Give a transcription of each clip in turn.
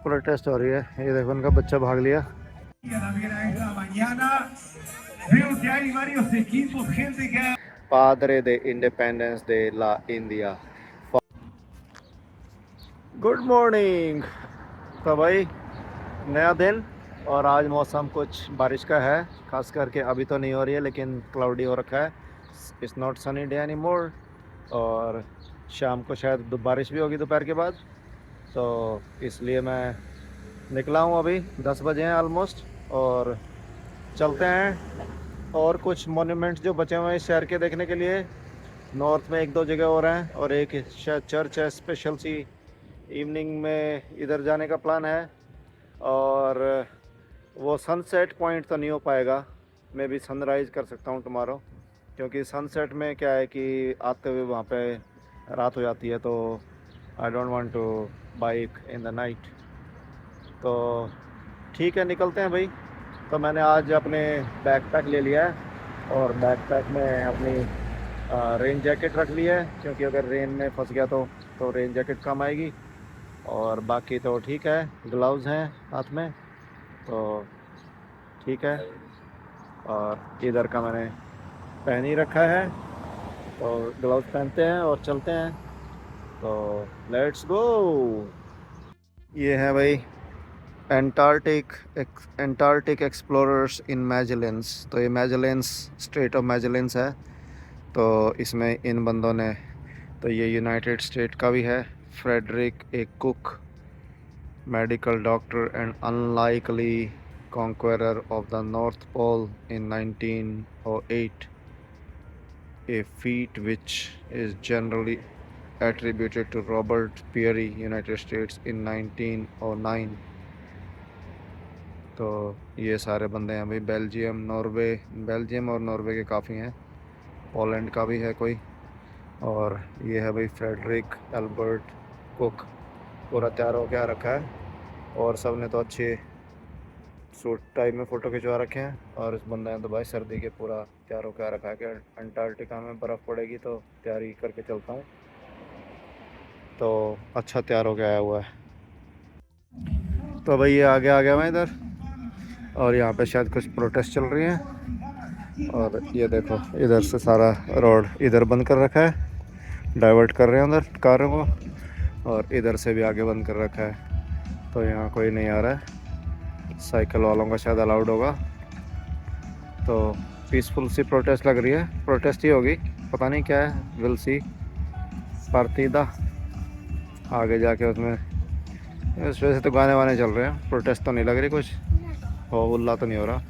Protest हो रही है। ये देखो उनका बच्चा भाग लिया। पादरे de independence de la India. Good morning. तो भाई नया दिन, और आज मौसम कुछ बारिश का है। खास करके अभी तो नहीं हो रही है, लेकिन क्लाउडी हो रखा है। It's not sunny day any more. और शाम को शायद बारिश भी होगी दोपहर के बाद। तो इसलिए मैं निकला हूँ। अभी 10 बजे हैं ऑलमोस्ट, और चलते हैं और कुछ मोन्यूमेंट्स जो बचे हुए हैं इस शहर के देखने के लिए। नॉर्थ में एक दो जगह और हैं, और एक शायद चर्च है स्पेशल सी। इवनिंग में इधर जाने का प्लान है। और वो सनसेट पॉइंट तो नहीं हो पाएगा, मैं भी सनराइज़ कर सकता हूँ टुमारो, क्योंकि सनसेट में क्या है कि आते हुए वहाँ पे रात हो जाती है। तो I don't want to bike in the night. तो ठीक है, निकलते हैं भाई। तो मैंने आज अपने बैकपैक ले लिया है, और बैकपैक में अपनी रेन जैकेट रख ली है, क्योंकि अगर रेन में फंस गया तो रेन जैकेट काम आएगी। और बाकी तो ठीक है, ग्लव्स हैं हाथ में, तो ठीक है। और इधर का मैंने पहन ही रखा है, तो ग्लव्स पहनते हैं और चलते हैं। तो लेट्स गो। ये है भाई एंटार्क्टिक एक्सप्लोरर्स इन मैजेलेंस। तो ये मैजेलेंस, स्ट्रेट ऑफ मैजेलेंस है। तो इसमें इन बंदों ने, तो ये यूनाइटेड स्टेट का भी है। Frederick A Cook, medical doctor and unlikely conqueror of the North Pole in 1908, a feat which is generally attributed to Robert Peary, United States in 1909। तो ये सारे बंदे हैं भाई। बेल्जियम और नॉर्वे के काफ़ी हैं। पोलैंड का भी है कोई। और ये है भाई फ्रेडरिक एल्बर्ट कुक, पूरा तैयार हो के आ रखा है। और सब ने तो अच्छे सूट टाइप में फ़ोटो खिंचवा रखे हैं। और इस बंदे ने तो भाई सर्दी के पूरा तैयार होकर आ रखा है कि अंटार्कटिका में बर्फ़ पड़ेगी, तो तैयारी करके चलता हूँ। तो अच्छा तैयार होकर आया हुआ है। तो भाई ये आ गया मैं इधर, और यहाँ पे शायद कुछ प्रोटेस्ट चल रही हैं। और ये देखो इधर से सारा रोड इधर बंद कर रखा है, डाइवर्ट कर रहे हैं उधर कारों को। और इधर से भी आगे बंद कर रखा है, तो यहाँ कोई नहीं आ रहा है। साइकिल वालों का शायद अलाउड होगा। तो पीसफुल सी प्रोटेस्ट लग रही है, प्रोटेस्ट ही होगी, पता नहीं क्या है, विल सी। पार्टीदा आगे जाके उसमें इस वजह से तो गाने वाने चल रहे हैं। प्रोटेस्ट तो नहीं लग रही कुछ, हो उल्ला तो नहीं हो रहा।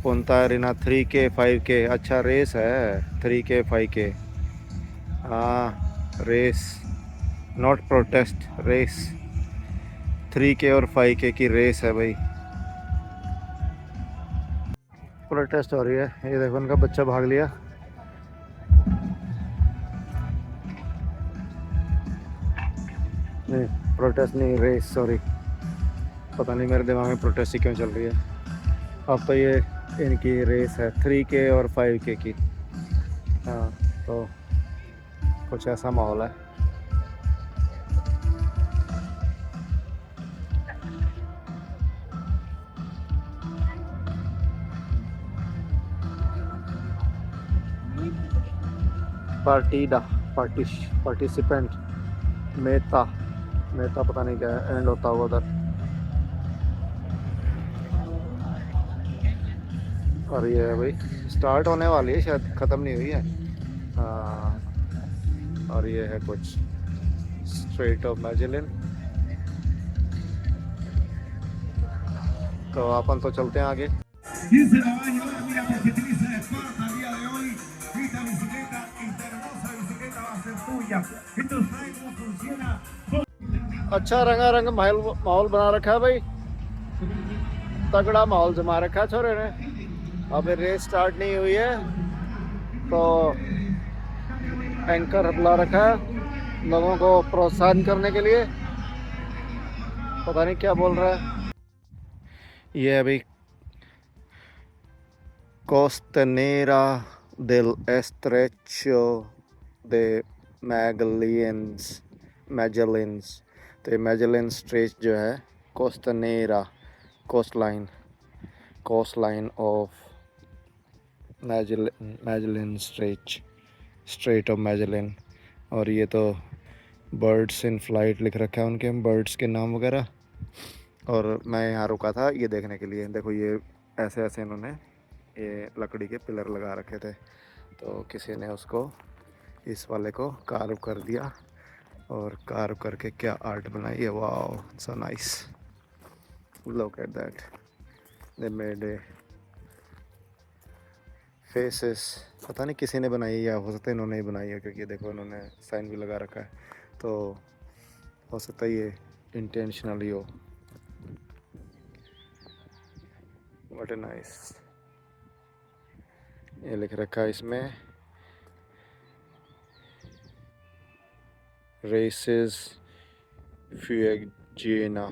पुनता रिना 3K 5K, अच्छा रेस है 3K 5K। हाँ race, not protest, race. 3K और 5K की रेस है भाई। प्रोटेस्ट हो रही है। ये देखो उनका बच्चा भाग लिया। नहीं प्रोटेस्ट नहीं, रेस, सॉरी। पता नहीं मेरे दिमाग में प्रोटेस्ट ही क्यों चल रही है। अब तो ये इनकी रेस है 3K और 5K की। हाँ, तो कुछ ऐसा माहौल है। पार्टिसिपेंट मेहता पता नहीं क्या है, एंड होता होगा उधर। और ये है भाई स्टार्ट होने वाली है, शायद ख़त्म नहीं हुई है। हाँ, और ये है कुछ स्ट्रेट ऑफ मैजेलिन। तो अपन तो चलते हैं आगे। अच्छा रंगारंग माहौल बना रखा है भाई, तगड़ा माहौल जमा रखा है छोरे ने। अभी रेस स्टार्ट नहीं हुई है, तो एंकर बुला रखा है लोगों को प्रोत्साहन करने के लिए, पता नहीं क्या बोल रहा है। ये अभी कोस्टनेरा del Estrecho de Magallanes। तो ये मैजेलिन स्ट्रेच जो है, Costanera coastline of Magellan strait of Magellan. और ये तो बर्ड्स इन फ्लाइट लिख रखा है उनके बर्ड्स के नाम वगैरह। और मैं यहाँ रुका था ये देखने के लिए। देखो ये ऐसे ऐसे इन्होंने ये लकड़ी के पिलर लगा रखे थे, तो किसी ने उसको इस वाले को कार्व कर दिया और कार्व करके क्या आर्ट बनाई है। Wow so nice, look at that, they made a faces. पता नहीं किसी ने बनाई है या हो सकता है इन्होंने ही बनाई है, क्योंकि देखो इन्होंने साइन भी लगा रखा है, तो हो सकता है ये इंटेंशनली हो। What a nice. ये लिख रखा है इसमें रेसेस फ्यूएगजिना।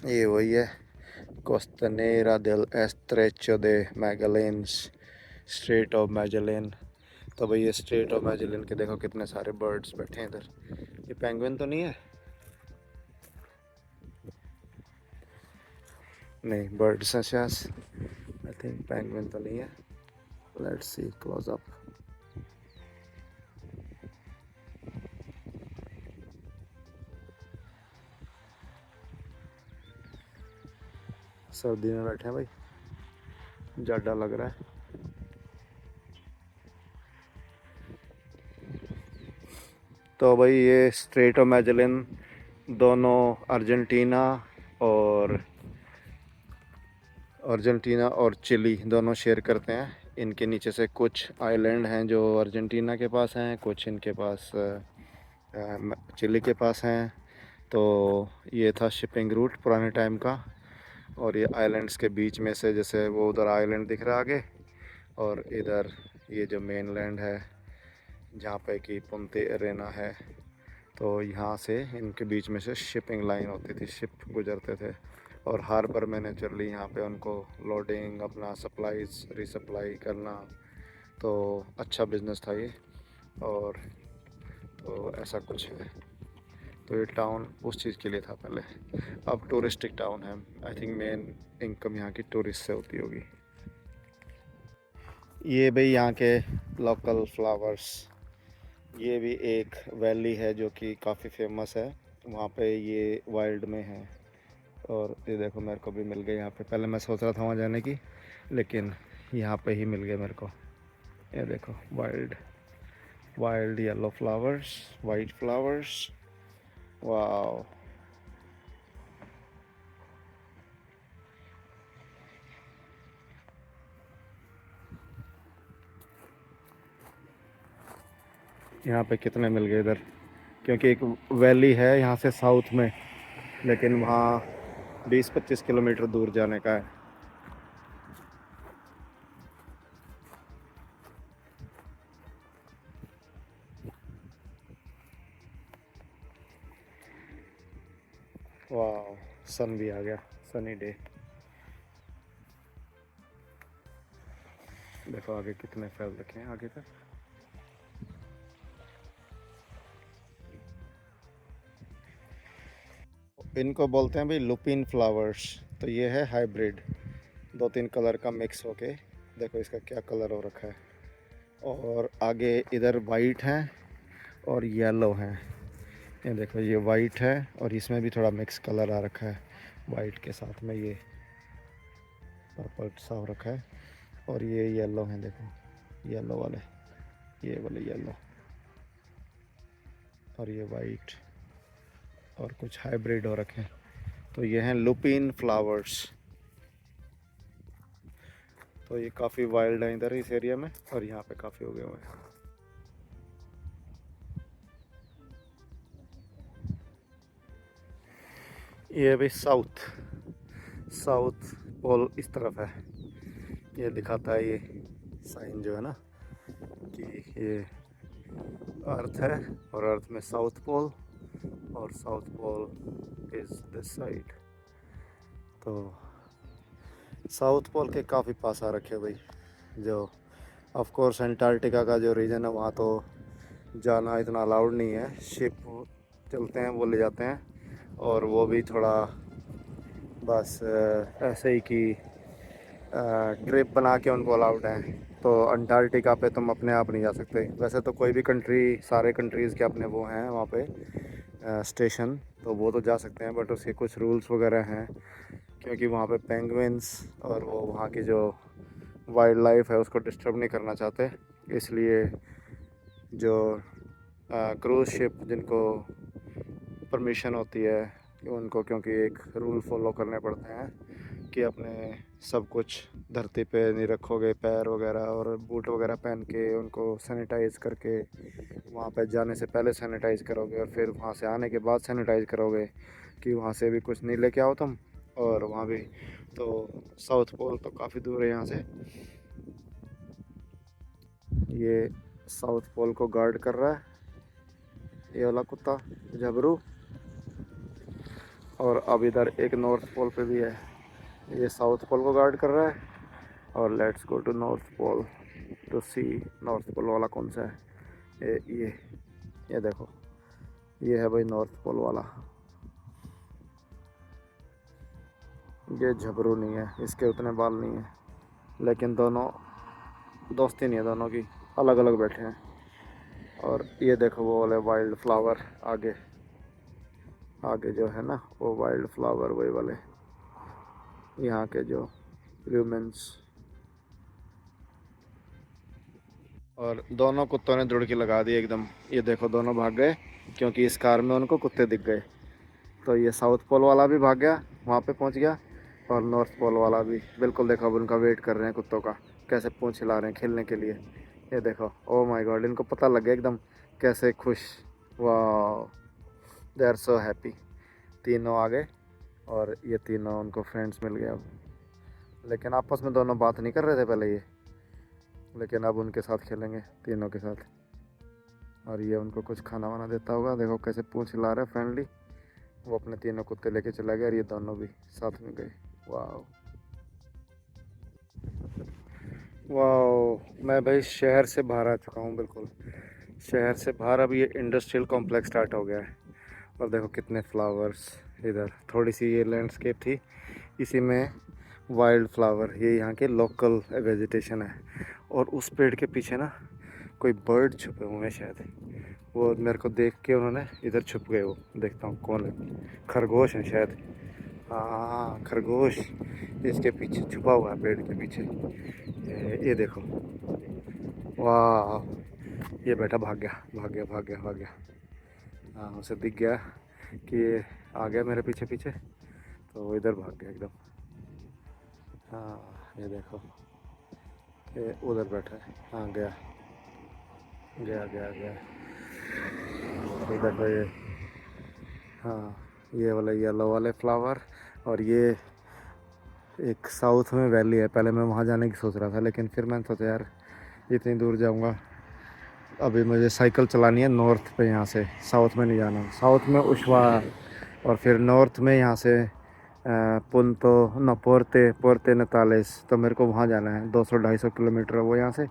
ये वही है, Costanera del Estrecho de Magallanes, strait of Magellan. तो भाई ये स्ट्रेट ऑफ मैजेलिन के देखो कितने सारे बर्ड्स बैठे हैं इधर। ये पेंगुइन तो नहीं है? नहीं, बर्ड्स हैं शायद। आई थिंक पेंगुइन तो नहीं है। Let's see close up. सर्दी में बैठे हैं भाई, जाडा लग रहा है। तो भाई ये स्ट्रेट ऑफ मैजेलिन दोनों अर्जेंटीना और चिली दोनों शेयर करते हैं। इनके नीचे से कुछ आइलैंड हैं जो अर्जेंटीना के पास हैं, कुछ इनके पास चिली के पास हैं। तो ये था शिपिंग रूट पुराने टाइम का। और ये आइलैंड्स के बीच में से, जैसे वो उधर आइलैंड दिख रहा आगे, और इधर ये जो मेन लैंड है जहाँ पे कि पुंते अरेना है, तो यहाँ से इनके बीच में से शिपिंग लाइन होती थी, शिप गुजरते थे। और हार्बर में नेचुरली यहाँ पे उनको लोडिंग, अपना सप्लाईज रीसप्लाई करना, तो अच्छा बिजनेस था ये। और तो ऐसा कुछ है। तो ये टाउन उस चीज़ के लिए था पहले, अब टूरिस्टिक टाउन है। आई थिंक मेन इनकम यहाँ की टूरिस्ट से होती होगी। ये भाई यहाँ के लोकल फ्लावर्स। ये भी एक वैली है जो कि काफ़ी फेमस है, वहाँ पे ये वाइल्ड में है। और ये देखो मेरे को भी मिल गए यहाँ पे। पहले मैं सोच रहा था वहाँ जाने की, लेकिन यहाँ पे ही मिल गए मेरे को। ये देखो wild yellow flowers, white flowers, wow. यहाँ पे कितने मिल गए इधर, क्योंकि एक वैली है यहाँ से साउथ में, लेकिन वहाँ 20-25 किलोमीटर दूर जाने का है। वाह, सन भी आ गया, सनी डे। देखो आगे कितने फैल रखे हैं आगे तक। इनको बोलते हैं भाई लुपिन फ्लावर्स। तो ये है हाइब्रिड, 2-3 कलर का मिक्स होके। देखो इसका क्या कलर हो रखा है। और आगे इधर वाइट है और येलो है। ये देखो ये वाइट है और इसमें भी थोड़ा मिक्स कलर आ रखा है, वाइट के साथ में ये पर्पल सा हो रखा है। और ये येलो है, देखो येलो वाले, ये वाले येलो, और ये वाइट, और कुछ हाइब्रिड हो रखे हैं। तो ये हैं लुपिन फ्लावर्स। तो ये काफ़ी वाइल्ड है इधर इस एरिया में, और यहाँ पे काफ़ी हो गए हुए हैं। ये भी साउथ पोल इस तरफ है। ये दिखाता है ये साइन जो है ना, कि ये अर्थ है, और अर्थ में साउथ पोल, और south pole is this side. तो साउथ पोल के काफ़ी पास आ रखे भाई। जो ऑफ कोर्स अंटार्कटिका का जो रीजन है वहाँ तो जाना इतना अलाउड नहीं है। शिप चलते हैं वो ले जाते हैं, और वो भी थोड़ा बस ऐसे ही कि ट्रिप बना के उनको अलाउड है। तो अंटार्कटिका पे तुम अपने आप नहीं जा सकते। वैसे तो कोई भी कंट्री, सारे कंट्रीज़ के अपने वो हैं वहाँ पे स्टेशन, तो वो तो जा सकते हैं, बट उसके कुछ रूल्स वगैरह हैं, क्योंकि वहाँ पे पेंगुइन्स और वो वहाँ की जो वाइल्ड लाइफ है उसको डिस्टर्ब नहीं करना चाहते। इसलिए जो क्रूज़ शिप जिनको परमिशन होती है उनको, क्योंकि एक रूल फॉलो करने पड़ते हैं कि अपने सब कुछ धरती पे नहीं रखोगे, पैर वगैरह और बूट वगैरह पहन के उनको सैनिटाइज़ करके, वहाँ पे जाने से पहले सैनिटाइज़ करोगे और फिर वहाँ से आने के बाद सैनिटाइज़ करोगे, कि वहाँ से भी कुछ नहीं लेके आओ तुम। और वहाँ भी तो साउथ पोल तो काफ़ी दूर है यहाँ से। ये साउथ पोल को गार्ड कर रहा है ये वाला कुत्ता झबरू, और अब इधर एक नॉर्थ पोल पे भी है, ये साउथ पोल को गार्ड कर रहा है। और let's go to north pole to see north pole वाला कौन सा है। ये देखो, ये है भाई नॉर्थ पोल वाला। ये झबरू नहीं है, इसके उतने बाल नहीं है, लेकिन दोनों दोस्ती नहीं है दोनों की, अलग अलग बैठे हैं। और ये देखो वो वाले वाइल्ड फ्लावर आगे आगे जो है ना, वो वाइल्ड फ्लावर वही वाले यहाँ के जो ह्यूमंस। और दोनों कुत्तों ने जुड़की लगा दी एकदम। ये देखो दोनों भाग गए, क्योंकि इस कार में उनको कुत्ते दिख गए। तो ये साउथ पोल वाला भी भाग गया, वहाँ पे पहुँच गया, और नॉर्थ पोल वाला भी बिल्कुल। देखो अब उनका वेट कर रहे हैं कुत्तों का, कैसे पूंछ हिला रहे हैं खेलने के लिए। ये देखो, ओ माय गॉड, इनको पता लग गया एकदम, कैसे खुश। वाह, दे आर सो हैप्पी। तीनों आ गए, और ये तीनों उनको फ्रेंड्स मिल गए अब। लेकिन आपस में दोनों बात नहीं कर रहे थे पहले ये, लेकिन अब उनके साथ खेलेंगे तीनों के साथ। और ये उनको कुछ खाना वाना देता होगा, देखो कैसे पूंछ हिला रहा है फ्रेंडली। वो अपने तीनों कुत्ते लेके चला गया, और ये दोनों भी साथ में गए। वाह वाह, मैं भाई शहर से बाहर आ चुका हूँ बिल्कुल, शहर से बाहर। अब ये इंडस्ट्रियल कॉम्प्लेक्स स्टार्ट हो गया है, और देखो कितने फ्लावर्स। इधर थोड़ी सी ये लैंडस्केप थी, इसी में वाइल्ड फ्लावर, ये यहाँ के लोकल वेजिटेशन है। और उस पेड़ के पीछे ना कोई बर्ड छुपे हुए हैं शायद, वो मेरे को देख के उन्होंने इधर छुप गए। वो देखता हूँ कौन है, खरगोश है शायद। हाँ खरगोश इसके पीछे छुपा हुआ है, पेड़ के पीछे। ये देखो, वाह, ये बेटा भाग गया भाग गया भाग गया भाग गया। हाँ उसे दिख गया कि ये आ गया मेरे पीछे पीछे, तो वो इधर भाग गया एकदम। हाँ ये देखो, ये उधर बैठा है। हाँ गया गया गया गया इधर तो ये। हाँ ये वाला येलो वाले फ्लावर। और ये एक साउथ में वैली है, पहले मैं वहाँ जाने की सोच रहा था, लेकिन फिर मैंने सोचा यार इतनी दूर जाऊँगा, अभी मुझे साइकिल चलानी है नॉर्थ पे, यहाँ से साउथ में नहीं जाना। साउथ में उशवा, और फिर नॉर्थ में यहाँ से पुंतो न पोर्ते पोर्ते नतालेस, तो मेरे को वहाँ जाना है। 200-250 किलोमीटर है वो यहाँ से,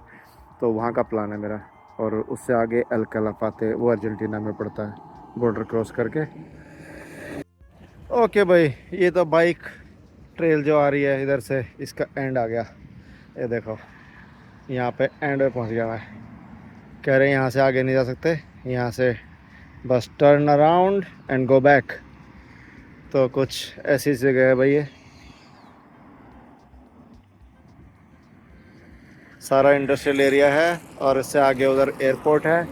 तो वहाँ का प्लान है मेरा। और उससे आगे एल कैलाफाते, वो अर्जेंटीना में पड़ता है, बॉर्डर क्रॉस करके। ओके भाई, ये तो बाइक ट्रेल जो आ रही है इधर से, इसका एंड आ गया। ये देखो यहाँ पे एंड पे पहुँच गया मैं। कह रहे हैं यहाँ से आगे नहीं जा सकते, यहाँ से बस turn around and go back. तो कुछ ऐसी जगह है भाई, ये सारा इंडस्ट्रियल एरिया है, और इससे आगे उधर एयरपोर्ट है,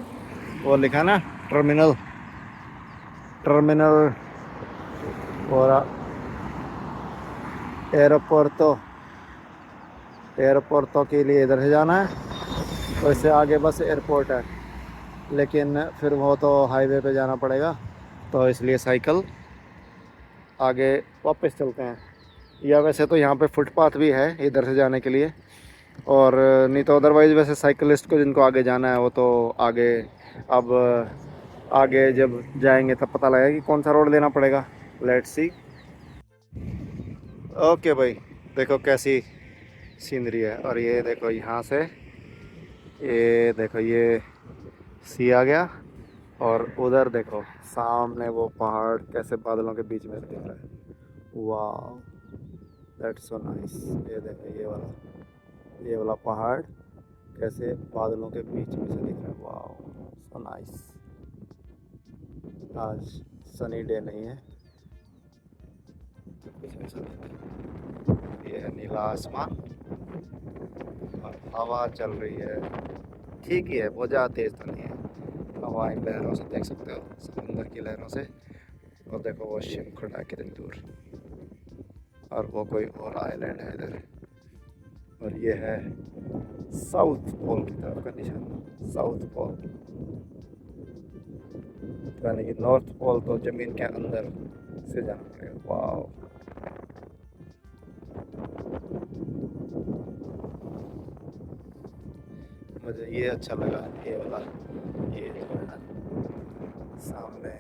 वो लिखा ना टर्मिनल टर्मिनल और एयरपोर्टो के लिए इधर से जाना है। तो इससे आगे बस एयरपोर्ट है, लेकिन फिर वो तो हाईवे पे जाना पड़ेगा, तो इसलिए साइकिल आगे वापस चलते हैं। या वैसे तो यहाँ पे फुटपाथ भी है इधर से जाने के लिए, और नहीं तो अदरवाइज़ वैसे साइकिलिस्ट को जिनको आगे जाना है वो तो आगे, अब आगे जब जाएंगे तब पता लगेगा कि कौन सा रोड लेना पड़ेगा। Let's see. ओके भाई, देखो कैसी सीनरी है। और ये देखो यहाँ से, ये देखो ये सी आ गया। और उधर देखो सामने वो पहाड़ कैसे बादलों के बीच में दिख रहा है। वाह, दैट्स सो नाइस। ये देखो ये वाला पहाड़ कैसे बादलों के बीच में से दिख रहा है। वाह, सो नाइस। आज सनी डे नहीं है, कुछ ऐसा नहीं है। ये है नीला आसमान और हवा चल रही है, ठीक ही है, बहुत ज़्यादा तेज़ तो नहीं है। हवा इन लहरों से देख सकते हो, समुंदर की लहरों से। और देखो वो शिप खड़ा है कितनी दूर, और वो कोई और आइलैंड है इधर। और ये है साउथ पोल की तरफ का निशान, साउथ पोल, यानी कि नॉर्थ पोल तो ज़मीन के अंदर से जाना पड़ेगा। वाह, मुझे ये अच्छा लगा, ये वाला, ये जो है ना सामने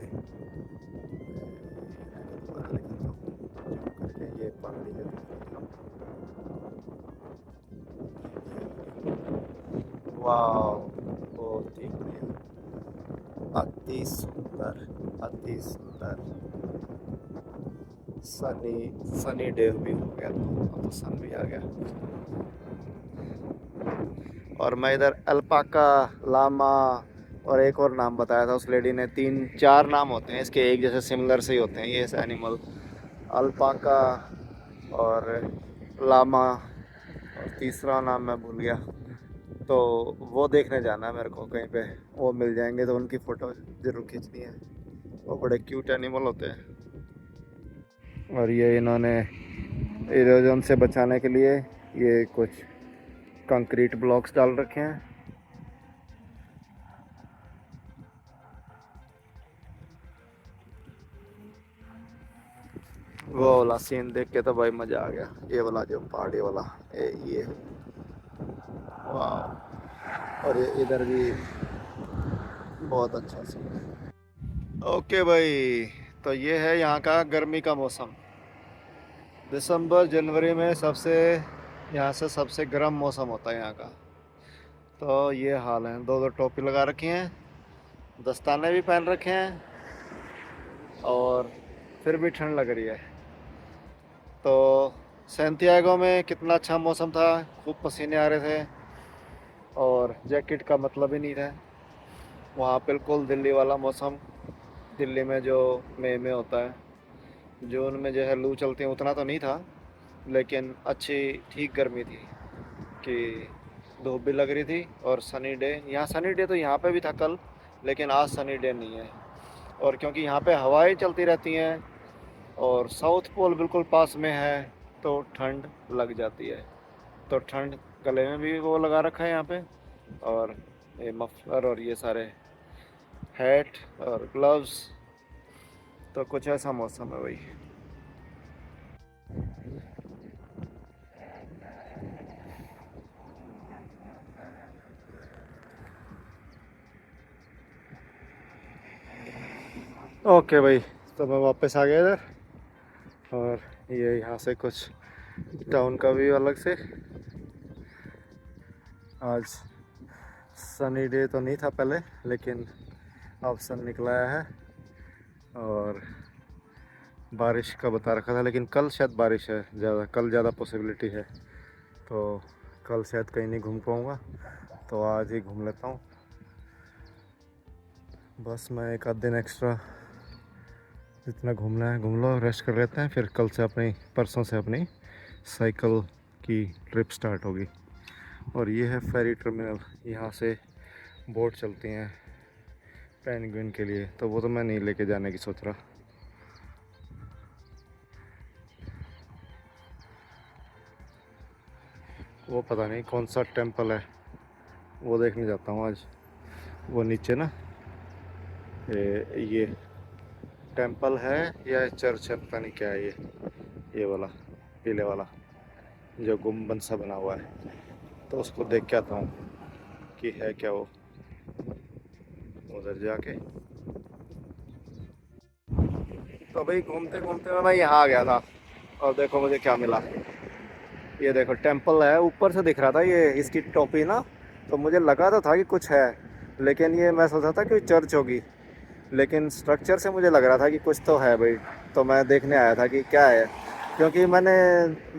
करके ये पहाड़ी जो दिख रही है। वाह, बहुत ही बढ़िया, अति सुंदर, अति सुंदर। सनी डे भी हो गया, तो सन भी आ गया। और मैं इधर अल्पाका, लामा और एक और नाम बताया था उस लेडी ने। 3-4 नाम होते हैं इसके, एक जैसे सिमिलर से ही होते हैं ये एनिमल। अल्पाका और लामा, और तीसरा नाम मैं भूल गया। तो वो देखने जाना है मेरे को कहीं पे, वो मिल जाएंगे तो उनकी फ़ोटो ज़रूर खींचनी है। वो बड़े क्यूट एनिमल होते हैं। और ये इन्होंने इरोजन से बचाने के लिए ये कुछ कंक्रीट ब्लॉक्स डाल रखे हैं। वो वाला सीन देख के तो भाई मज़ा आ गया, ये वाला जो पहाड़ी वाला ये वाह। और ये इधर भी बहुत अच्छा सीन है। ओके भाई, तो ये है यहाँ का गर्मी का मौसम। दिसंबर जनवरी में यहाँ से सबसे गर्म मौसम होता है यहाँ का। तो ये हाल है, 2-2 टोपी लगा रखी हैं, दस्ताने भी पहन रखे हैं, और फिर भी ठंड लग रही है। तो सैंटियागो में कितना अच्छा मौसम था, खूब पसीने आ रहे थे और जैकेट का मतलब ही नहीं था। वहाँ बिल्कुल दिल्ली वाला मौसम, दिल्ली में जो मई में होता है, जून में जो है लू चलती है, उतना तो नहीं था, लेकिन अच्छी ठीक गर्मी थी कि धूप भी लग रही थी। और सनी डे, यहाँ सनी डे तो यहाँ पे भी था कल, लेकिन आज सनी डे नहीं है। और क्योंकि यहाँ पे हवाएं चलती रहती हैं और साउथ पोल बिल्कुल पास में है, तो ठंड लग जाती है। तो ठंड, गले में भी वो लगा रखा है यहाँ पे, और ये मफलर और ये सारे हैट और ग्लव्स। तो कुछ ऐसा मौसम है भाई। ओके भाई, तो मैं वापस आ गया इधर, और ये यहाँ से कुछ टाउन का व्यू अलग से। आज सनी डे तो नहीं था पहले, लेकिन अब सन निकला है। और बारिश का बता रखा था, लेकिन कल शायद बारिश है ज़्यादा, कल ज़्यादा पॉसिबिलिटी है। तो कल शायद कहीं नहीं घूम पाऊँगा, तो आज ही घूम लेता हूँ। बस मैं एक आध दिन एक्स्ट्रा जितना घूमना है घूम लो, रेस्ट कर लेते हैं, फिर कल से परसों से अपनी साइकिल की ट्रिप स्टार्ट होगी। और ये है फेरी टर्मिनल, यहाँ से बोट चलती हैं पेंगुइन के लिए, तो वो तो मैं नहीं लेके जाने की सोच रहा। वो पता नहीं कौन सा टेंपल है, वो देखने जाता हूँ आज। वो नीचे ना ये टेंपल है या चर्च है, पता नहीं क्या है ये वाला पीले वाला जो गुम्बद सा बना हुआ है, तो उसको देख के आता हूँ कि है क्या वो, उधर जाके। तो भाई घूमते घूमते मैं यहाँ आ गया था, और देखो मुझे क्या मिला। ये देखो टेंपल है, ऊपर से दिख रहा था ये इसकी टोपी ना, तो मुझे लगा तो था कि कुछ है, लेकिन ये मैं सोचा था कि चर्च होगी, लेकिन स्ट्रक्चर से मुझे लग रहा था कि कुछ तो है भाई। तो मैं देखने आया था कि क्या है, क्योंकि मैंने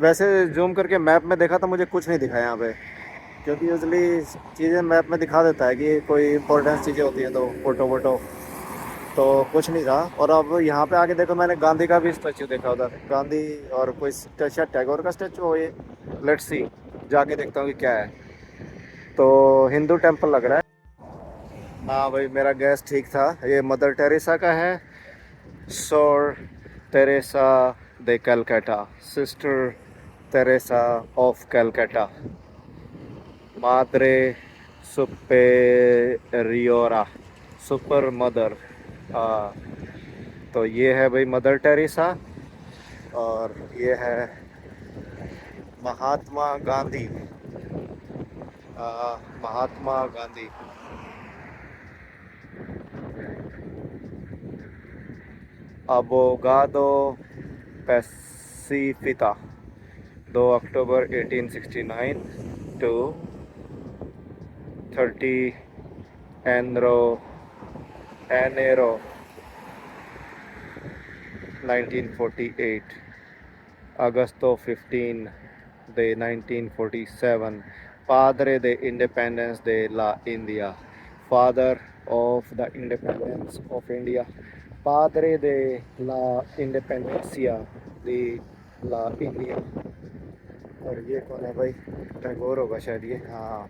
वैसे जूम करके मैप में देखा तो मुझे कुछ नहीं दिखा यहाँ पे। क्योंकि यूजली चीज़ें मैप में दिखा देता है कि कोई इंपॉर्टेंट चीज़ें होती हैं तो फोटो वोटो, तो कुछ नहीं था। और अब यहाँ पे आके देखो, मैंने गांधी का भी स्टैचू देखा उधर, गांधी और कोई शायद टैगोर का स्टैचू हो ये। लेट्स सी, जाके देखता हूँ कि क्या है। तो हिंदू टेम्पल लग रहा है। हाँ भाई, मेरा गैस ठीक था, ये मदर टेरेसा का है। सोर Teresa de Calcutta, sister Teresa of Calcutta, माद्रे सुपेरियोरा, सुपर मदर। हाँ, तो ये है भाई मदर टेरेसा, और ये है महात्मा गांधी। महात्मा गांधी। अबोगादो पैसिफिका, 2 अक्टूबर 1869 टू 30 एनरो एनेरो 1948, Agosto 15 de 1947, Padre de Independence de la India, Father of the Independence of India, Padre de la Independencia de la India। और ये कौन है भाई? टैगोर होगा शायद ये। हाँ,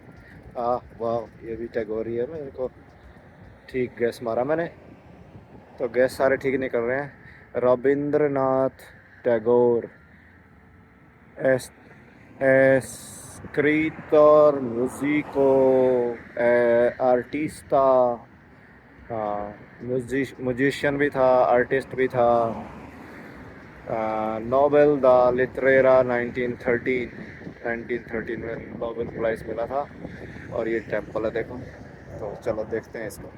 वाह, ये भी टैगोर ही है। मेरे को ठीक गैस मारा मैंने, तो गैस सारे ठीक निकल रहे हैं। Rabindranath Tagore, S escritor, músico, artista, हाँ, म्यूजिशियन भी था, आर्टिस्ट भी था। नोबेल द लिटरेरा 1913 में नोबेल प्राइज़ मिला था। और ये टेम्पल है देखो। तो चलो देखते हैं इसको।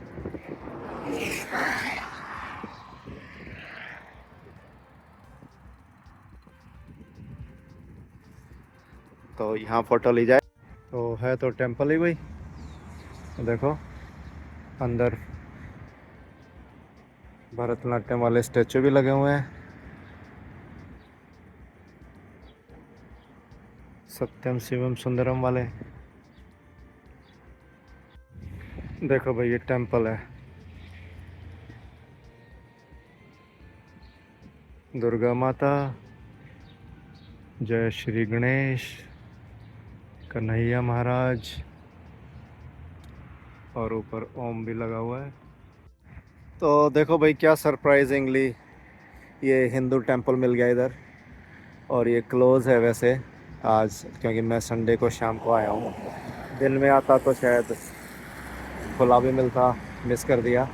तो यहाँ फ़ोटो ली जाए। तो है तो टेम्पल ही भाई, देखो अंदर भरतनाट्यम वाले स्टैचू भी लगे हुए हैं, सत्यम शिवम सुंदरम वाले। देखो भाई, ये टेम्पल है। दुर्गा माता, जय श्री गणेश, कन्हैया महाराज, और ऊपर ओम भी लगा हुआ है। तो देखो भाई, क्या सरप्राइजिंगली ये हिंदू टेम्पल मिल गया इधर। और ये क्लोज़ है वैसे आज, क्योंकि मैं संडे को शाम को आया हूँ। दिन में आता तो शायद खुला भी मिलता, मिस कर दिया।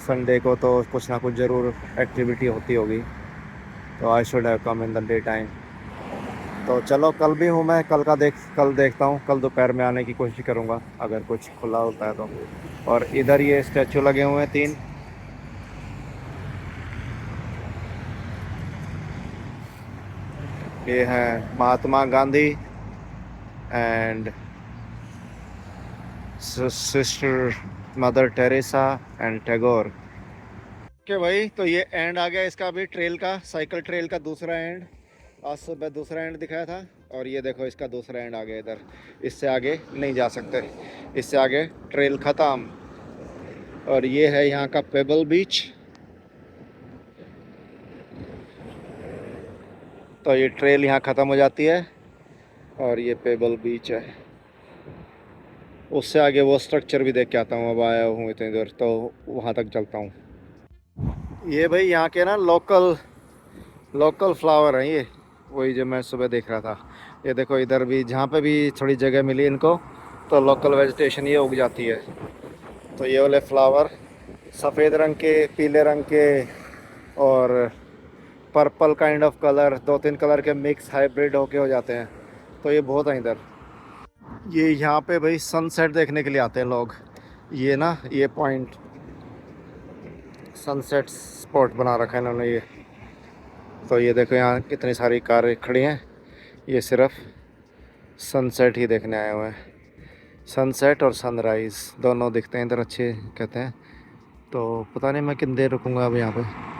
संडे को तो कुछ ना कुछ ज़रूर एक्टिविटी होती होगी, तो I should have come in the day time. तो चलो, कल भी हूँ मैं, कल देखता हूँ, कल दोपहर में आने की कोशिश करूँगा अगर कुछ खुला होता है तो। और इधर ये स्टैचू लगे हुए हैं 3। ये हैं Mahatma Gandhi and sister mother Teresa and Tagore. Okay भाई, तो ये एंड आ गया इसका अभी ट्रेल का, साइकिल ट्रेल का दूसरा एंड। आज सुबह दूसरा एंड दिखाया था, और ये देखो इसका दूसरा एंड आ गया इधर। इससे आगे नहीं जा सकते, इससे आगे ट्रेल ख़त्म। और ये है यहाँ का पेबल बीच। तो ये ट्रेल यहाँ ख़त्म हो जाती है, और ये पेबल बीच है। उससे आगे वो स्ट्रक्चर भी देख के आता हूँ, अब आया हूँ इतनी देर तो वहाँ तक चलता हूँ। ये भाई यहाँ के ना लोकल फ्लावर हैं ये, वही जो मैं सुबह देख रहा था। ये देखो इधर भी, जहाँ पे भी थोड़ी जगह मिली इनको, तो लोकल वेजिटेशन ये उग जाती है। तो ये वाले फ्लावर सफ़ेद रंग के, पीले रंग के, और purple kind of colour, 2-3 colour के मिक्स हाइब्रिड होके हो जाते हैं। तो ये बहुत है इधर। ये यहाँ पे भाई सनसेट देखने के लिए आते हैं लोग। ये ना, ये पॉइंट सनसेट स्पॉट बना रखा है इन्होंने ये। तो ये देखो यहाँ कितनी सारी कारें खड़ी हैं, ये सिर्फ सनसेट ही देखने आए हुए हैं। सनसेट और सनराइज़ दोनों दिखते हैं इधर अच्छे कहते हैं। तो पता नहीं मैं कितनी देर रुकूँगा अब यहाँ पे।